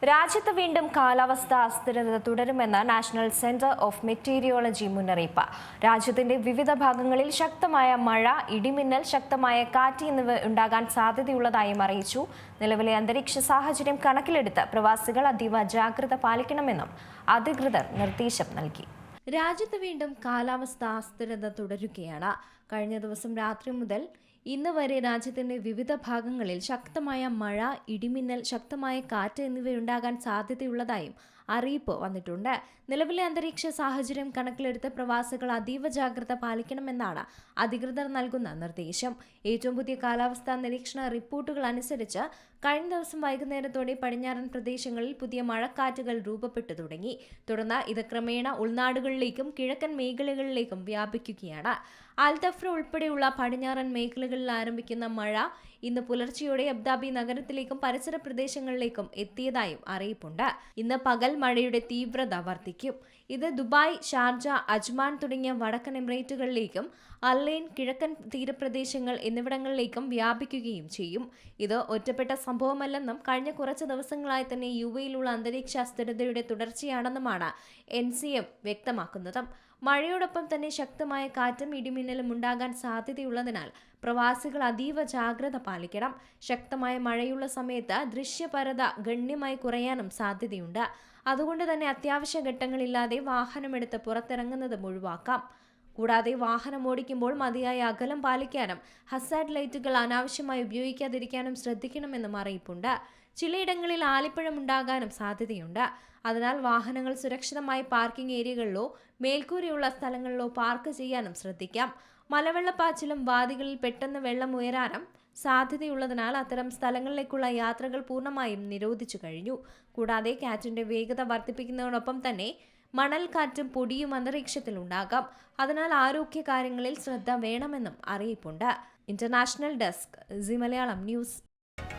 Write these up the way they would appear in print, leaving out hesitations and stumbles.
രാജ്യത്ത് വീണ്ടും കാലാവസ്ഥ അസ്ഥിരത തുടരുമെന്ന് നാഷണൽ സെന്റർ ഓഫ് മെറ്റീരിയോളജി മുന്നറിയിപ്പ്. രാജ്യത്തിന്റെ വിവിധ ഭാഗങ്ങളിൽ ശക്തമായ മഴ, ഇടിമിന്നൽ, ശക്തമായ കാറ്റ് എന്നിവ ഉണ്ടാകാൻ സാധ്യതയുള്ളതായും അറിയിച്ചു. നിലവിലെ അന്തരീക്ഷ സാഹചര്യം കണക്കിലെടുത്ത് പ്രവാസികൾ അതീവ ജാഗ്രത പാലിക്കണമെന്നും അധികൃതർ നിർദ്ദേശം നൽകി. രാജ്യത്ത് വീണ്ടും കാലാവസ്ഥ അസ്ഥിരത തുടരുകയാണ്. കഴിഞ്ഞ ദിവസം രാത്രി മുതൽ ഇന്ന് വരെ രാജ്യത്തിന്റെ വിവിധ ഭാഗങ്ങളിൽ ശക്തമായ മഴ, ഇടിമിന്നൽ, ശക്തമായ കാറ്റ് എന്നിവയുണ്ടാകാൻ സാധ്യതയുള്ളതായും അറിയിപ്പ് വന്നിട്ടുണ്ട്. നിലവിലെ അന്തരീക്ഷ സാഹചര്യം കണക്കിലെടുത്ത് പ്രവാസികൾ അതീവ ജാഗ്രത പാലിക്കണമെന്നാണ് അധികൃതർ നൽകുന്ന നിർദ്ദേശം. ഏറ്റവും പുതിയ കാലാവസ്ഥാ നിരീക്ഷണ റിപ്പോർട്ടുകൾ അനുസരിച്ച് കഴിഞ്ഞ ദിവസം വൈകുന്നേരത്തോടെ പടിഞ്ഞാറൻ പ്രദേശങ്ങളിൽ പുതിയ മഴക്കാറ്റുകൾ രൂപപ്പെട്ടു തുടങ്ങി. തുടർന്ന് ഇത് ക്രമേണ ഉൾനാടുകളിലേക്കും കിഴക്കൻ മേഖലകളിലേക്കും വ്യാപിക്കുകയാണ്. അൽതഫ്ര ഉൾപ്പെടെയുള്ള പടിഞ്ഞാറൻ മേഖലകളിൽ ആരംഭിക്കുന്ന മഴ ഇന്ന് പുലർച്ചെയോടെ അബുദാബി നഗരത്തിലേക്കും പരിസര പ്രദേശങ്ങളിലേക്കും എത്തിയതായും അറിയിപ്പുണ്ട്. ഇന്ന് പകൽ മഴയുടെ തീവ്രത വർദ്ധിക്കും. ഇത് ദുബായ്, ഷാർജ, അജ്മാൻ തുടങ്ങിയ വടക്കൻ എമിറേറ്റുകളിലേക്കും അല്ലൈൻ, കിഴക്കൻ തീരപ്രദേശങ്ങൾ എന്നിവിടങ്ങളിലേക്കും വ്യാപിക്കുകയും ചെയ്യും. ഇത് ഒറ്റപ്പെട്ട സംഭവമല്ലെന്നും കഴിഞ്ഞ കുറച്ച് ദിവസങ്ങളായി തന്നെ യുഎഇയിലുള്ള അന്തരീക്ഷ അസ്ഥിരതയുടെ തുടർച്ചയാണെന്നുമാണ് NCM വ്യക്തമാക്കുന്നത്. മഴയോടൊപ്പം തന്നെ ശക്തമായ കാറ്റും ഇടിമിന്നലും ഉണ്ടാകാൻ സാധ്യതയുള്ളതിനാൽ പ്രവാസികൾ അതീവ ജാഗ്രത പാലിക്കണം. ശക്തമായ മഴയുള്ള സമയത്ത് ദൃശ്യപരത ഗണ്യമായി കുറയാനും സാധ്യതയുണ്ട്. അതുകൊണ്ട് തന്നെ അത്യാവശ്യ ഘട്ടങ്ങളില്ലാതെ വാഹനമെടുത്ത് പുറത്തിറങ്ങുന്നത് ഒഴിവാക്കാം. കൂടാതെ വാഹനം ഓടിക്കുമ്പോൾ മതിയായ അകലം പാലിക്കാനും ഹസാർഡ് ലൈറ്റുകൾ അനാവശ്യമായി ഉപയോഗിക്കാതിരിക്കാനും ശ്രദ്ധിക്കണമെന്നും അറിയിപ്പുണ്ട്. ചിലയിടങ്ങളിൽ ആലിപ്പഴം ഉണ്ടാകാനും സാധ്യതയുണ്ട്. അതിനാൽ വാഹനങ്ങൾ സുരക്ഷിതമായി പാർക്കിംഗ് ഏരിയകളിലോ മേൽക്കൂരയുള്ള സ്ഥലങ്ങളിലോ പാർക്ക് ചെയ്യാനും ശ്രദ്ധിക്കാം. മലവെള്ളപ്പാച്ചിലും വാദികളിൽ പെട്ടെന്ന് വെള്ളം ഉയരാനും സാധ്യതയുള്ളതിനാൽ അത്തരം സ്ഥലങ്ങളിലേക്കുള്ള യാത്രകൾ പൂർണ്ണമായും നിരോധിച്ചു കഴിഞ്ഞു. കൂടാതെ കാറ്റിന്റെ വേഗത വർദ്ധിപ്പിക്കുന്നതോടൊപ്പം തന്നെ മണൽക്കാറ്റും പൊടിയും അന്തരീക്ഷത്തിൽ ഉണ്ടാകാം. അതിനാൽ ആരോഗ്യകാര്യങ്ങളിൽ ശ്രദ്ധ വേണമെന്നും അറിയിപ്പുണ്ട്. International desk, Zee Malayalam news.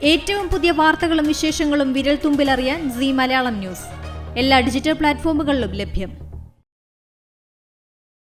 ഏറ്റവും പുതിയ വാർത്തകളും വിശേഷങ്ങളും വിരൽ തുമ്പിലറിയാൻ സി മലയാളം ന്യൂസ് എല്ലാ ഡിജിറ്റൽ പ്ലാറ്റ്ഫോമുകളിലും ലഭ്യം.